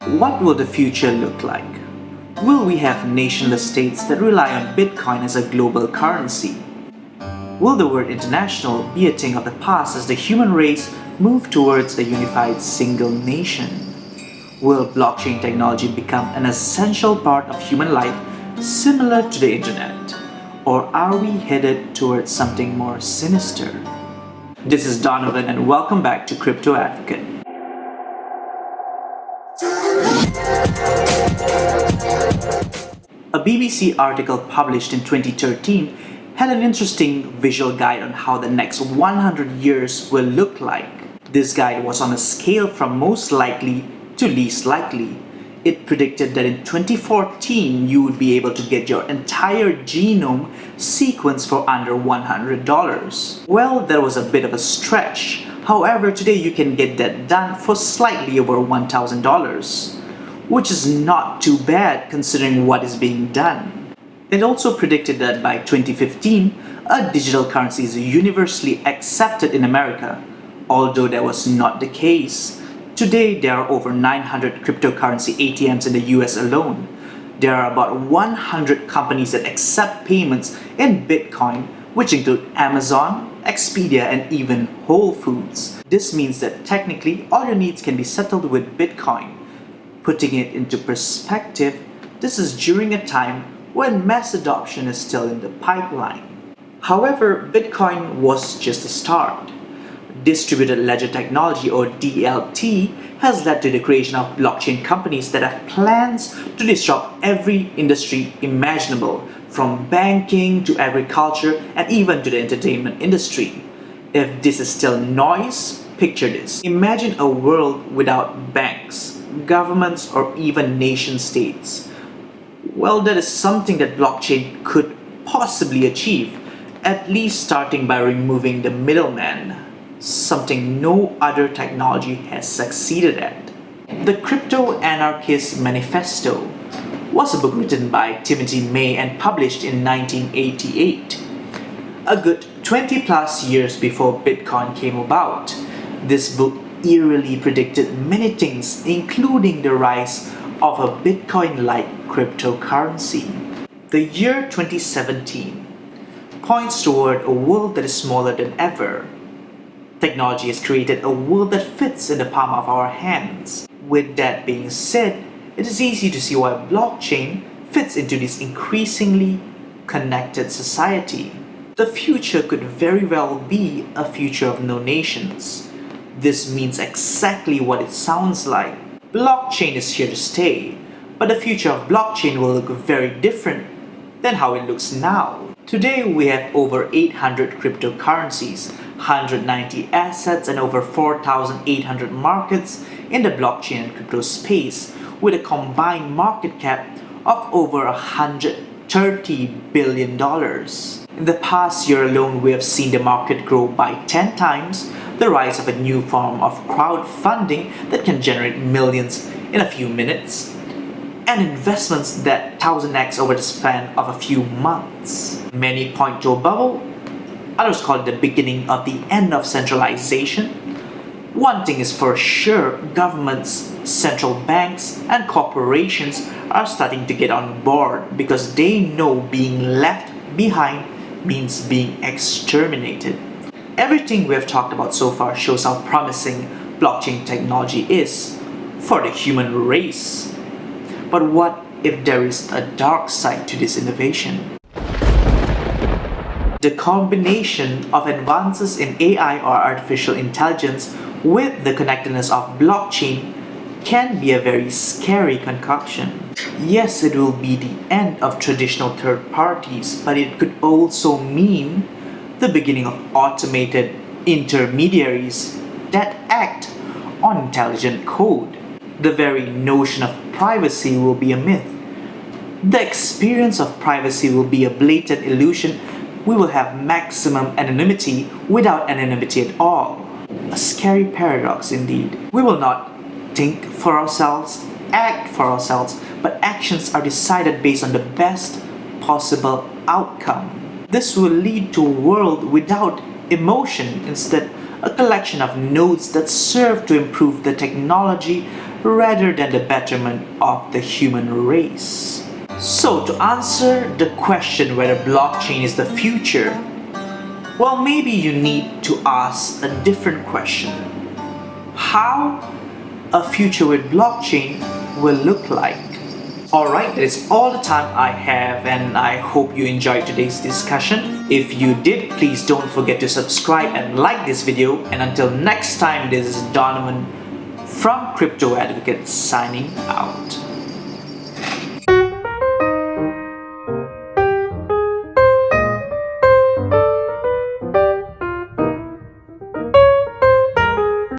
What will the future look like? Will we have nationless states that rely on Bitcoin as a global currency? Will the word international be a thing of the past as the human race move towards a unified single nation? Will blockchain technology become an essential part of human life similar to the internet? Or are we headed towards something more sinister? This is Donovan and welcome back to Crypto Advocate. A BBC article published in 2013 had an interesting visual guide on how the next 100 years will look like. This guide was on a scale from most likely to least likely. It predicted that in 2014 you would be able to get your entire genome sequenced for under $100. Well, that was a bit of a stretch. However, today you can get that done for slightly over $1,000. Which is not too bad considering what is being done. It also predicted that by 2015, a digital currency is universally accepted in America, although that was not the case. Today, there are over 900 cryptocurrency ATMs in the US alone. There are about 100 companies that accept payments in Bitcoin, which include Amazon, Expedia, and even Whole Foods. This means that technically all your needs can be settled with Bitcoin. Putting it into perspective, this is during a time when mass adoption is still in the pipeline. However, Bitcoin was just a start. Distributed ledger technology, or DLT, has led to the creation of blockchain companies that have plans to disrupt every industry imaginable, from banking to agriculture and even to the entertainment industry. If this is still noise, picture this. Imagine a world without banks, governments, or even nation states. Well, that is something that blockchain could possibly achieve, at least starting by removing the middleman, something no other technology has succeeded at. The Crypto Anarchist Manifesto was a book written by Timothy May and published in 1988, a good 20 plus years before Bitcoin came about. This book eerily predicted many things, including the rise of a Bitcoin-like cryptocurrency. The year 2017 points toward a world that is smaller than ever. Technology has created a world that fits in the palm of our hands. With that being said, it is easy to see why blockchain fits into this increasingly connected society. The future could very well be a future of no nations. This means exactly what it sounds like. Blockchain is here to stay, but the future of blockchain will look very different than how it looks now. Today we have over 800 cryptocurrencies, 190 assets, and over 4,800 markets in the blockchain and crypto space, with a combined market cap of over $130 billion. In the past year alone, we have seen the market grow by 10 times, the rise of a new form of crowdfunding that can generate millions in a few minutes, and investments that 1000x over the span of a few months. Many point to a bubble, others call it the beginning of the end of centralization. One thing is for sure, governments, central banks, and corporations are starting to get on board because they know being left behind means being exterminated. Everything we have talked about so far shows how promising blockchain technology is for the human race. But what if there is a dark side to this innovation? The combination of advances in AI or artificial intelligence with the connectedness of blockchain can be a very scary concoction. Yes, it will be the end of traditional third parties, but it could also mean the beginning of automated intermediaries that act on intelligent code. The very notion of privacy will be a myth. The experience of privacy will be a blatant illusion. We will have maximum anonymity without anonymity at all. A scary paradox indeed. We will not think for ourselves, act for ourselves, but actions are decided based on the best possible outcome. This will lead to a world without emotion, instead a collection of nodes that serve to improve the technology rather than the betterment of the human race. So, to answer the question whether blockchain is the future, well, maybe you need to ask a different question. How a future with blockchain will look like? Alright, that is all the time I have, and I hope you enjoyed today's discussion. If you did, please don't forget to subscribe and like this video. And until next time, this is Donovan from Crypto Advocate signing out.